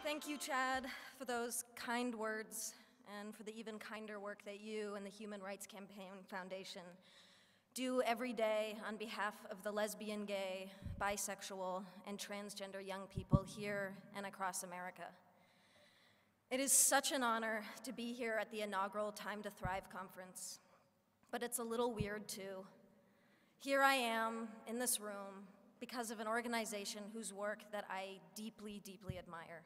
Thank you, Chad, for those kind words and for the even kinder work that you and the Human Rights Campaign Foundation do every day on behalf of the lesbian, gay, bisexual, and transgender young people here and across America. It is such an honor to be here at the inaugural Time to Thrive conference, but it's a little weird too. Here I am in this room because of an organization whose work that I deeply, deeply admire.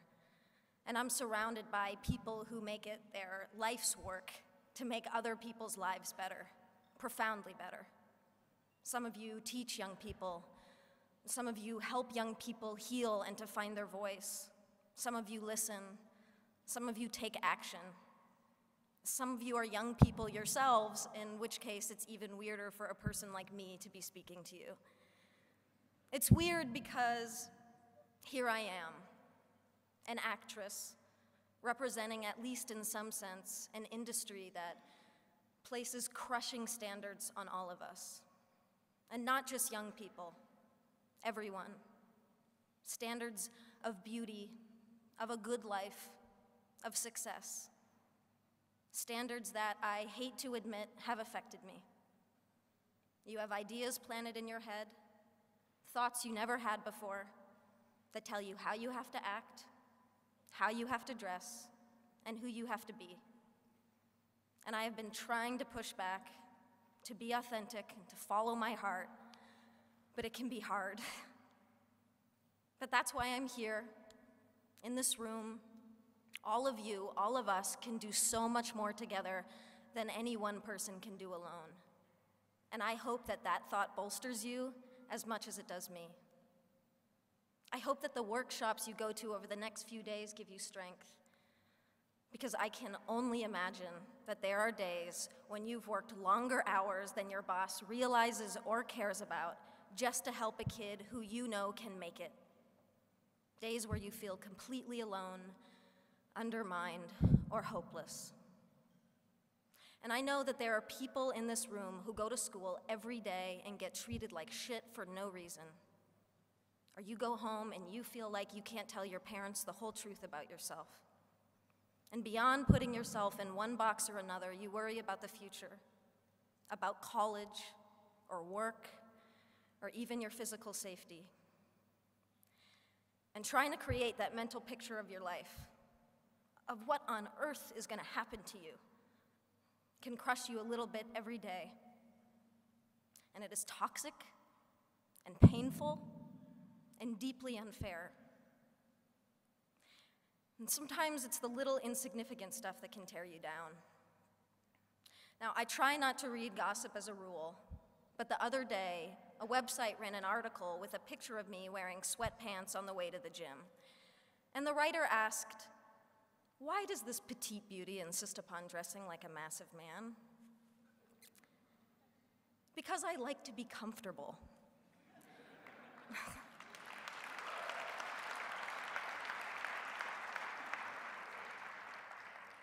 And I'm surrounded by people who make it their life's work to make other people's lives better, profoundly better. Some of you teach young people. Some of you help young people heal and to find their voice. Some of you listen. Some of you take action. Some of you are young people yourselves, in which case it's even weirder for a person like me to be speaking to you. It's weird because here I am, an actress representing, at least in some sense, an industry that places crushing standards on all of us. And not just young people, everyone. Standards of beauty, of a good life, of success. Standards that I hate to admit have affected me. You have ideas planted in your head, thoughts you never had before, that tell you how you have to act, how you have to dress, and who you have to be. And I have been trying to push back, to be authentic, and to follow my heart, but it can be hard. But that's why I'm here, in this room. All of you, all of us, can do so much more together than any one person can do alone. And I hope that that thought bolsters you as much as it does me. I hope that the workshops you go to over the next few days give you strength, because I can only imagine that there are days when you've worked longer hours than your boss realizes or cares about just to help a kid who you know can make it. Days where you feel completely alone, undermined, or hopeless. And I know that there are people in this room who go to school every day and get treated like shit for no reason. Or you go home and you feel like you can't tell your parents the whole truth about yourself. And beyond putting yourself in one box or another, you worry about the future, about college, or work, or even your physical safety. And trying to create that mental picture of your life, of what on earth is going to happen to you, can crush you a little bit every day. And it is toxic and painful and deeply unfair. And sometimes it's the little insignificant stuff that can tear you down. Now, I try not to read gossip as a rule, but the other day, a website ran an article with a picture of me wearing sweatpants on the way to the gym. And the writer asked, "Why does this petite beauty insist upon dressing like a massive man?" Because I like to be comfortable.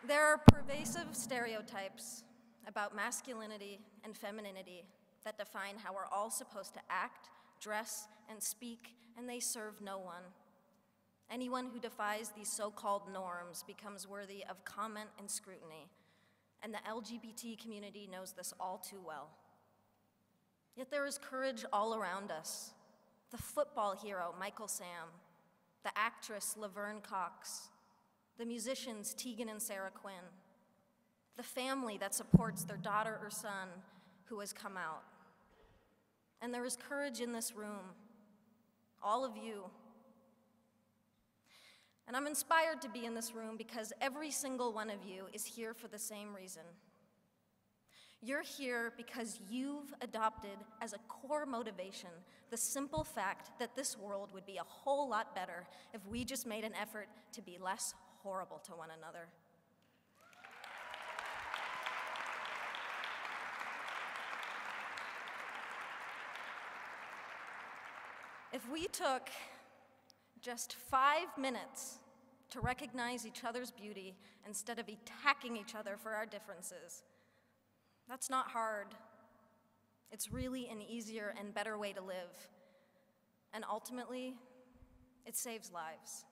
There are pervasive stereotypes about masculinity and femininity that define how we're all supposed to act, dress, and speak, and they serve no one. Anyone who defies these so-called norms becomes worthy of comment and scrutiny, and the LGBT community knows this all too well. Yet there is courage all around us. The football hero, Michael Sam, the actress, Laverne Cox, the musicians, Tegan and Sarah Quinn, the family that supports their daughter or son who has come out. And there is courage in this room, all of you. And I'm inspired to be in this room because every single one of you is here for the same reason. You're here because you've adopted as a core motivation the simple fact that this world would be a whole lot better if we just made an effort to be less horrible to one another. If we took just 5 minutes to recognize each other's beauty instead of attacking each other for our differences, that's not hard. It's really an easier and better way to live. And ultimately, it saves lives.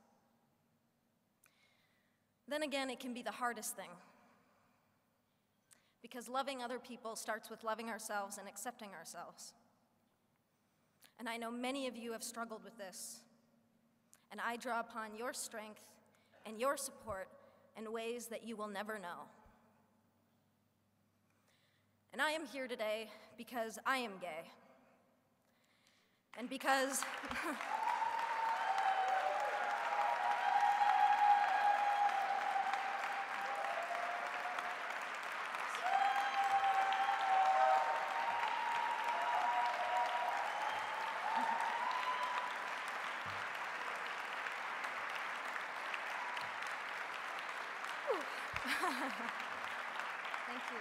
Then again, it can be the hardest thing, because loving other people starts with loving ourselves and accepting ourselves. And I know many of you have struggled with this, and I draw upon your strength and your support in ways that you will never know. And I am here today because I am gay. And because thank you.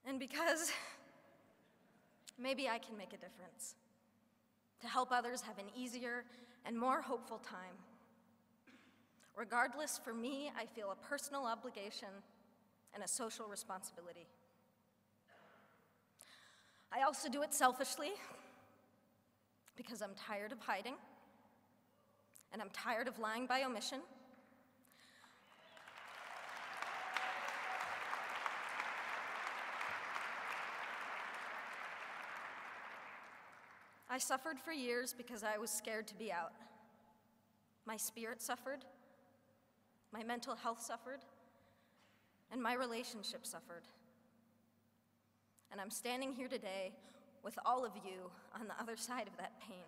And because maybe I can make a difference to help others have an easier and more hopeful time. Regardless, for me, I feel a personal obligation and a social responsibility. I also do it selfishly because I'm tired of hiding, and I'm tired of lying by omission. I suffered for years because I was scared to be out. My spirit suffered, my mental health suffered, and my relationship suffered. And I'm standing here today with all of you on the other side of that pain.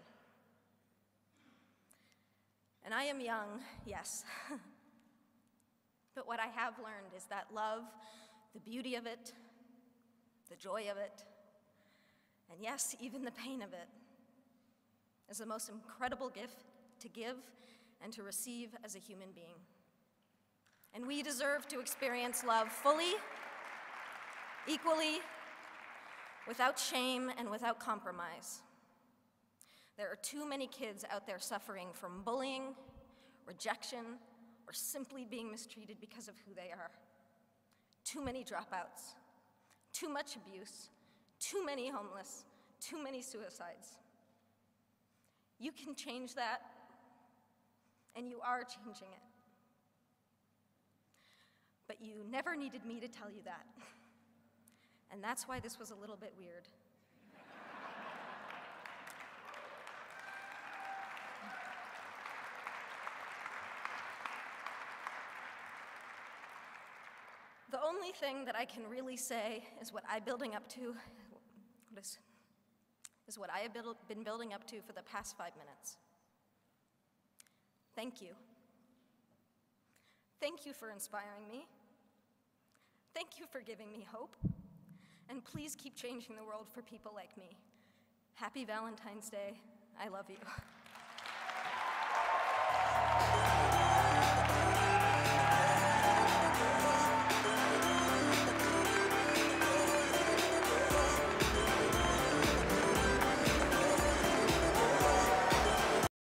And I am young, yes. But what I have learned is that love, the beauty of it, the joy of it, and yes, even the pain of it, is the most incredible gift to give and to receive as a human being. And we deserve to experience love fully, equally, without shame and without compromise. There are too many kids out there suffering from bullying, rejection, or simply being mistreated because of who they are. Too many dropouts, too much abuse, too many homeless, too many suicides. You can change that, and you are changing it. But you never needed me to tell you that. And that's why this was a little bit weird. The only thing that I can really say is what I'm building up to, is what I have been building up to for the past 5 minutes. Thank you. Thank you for inspiring me. Thank you for giving me hope. And please keep changing the world for people like me. Happy Valentine's Day. I love you.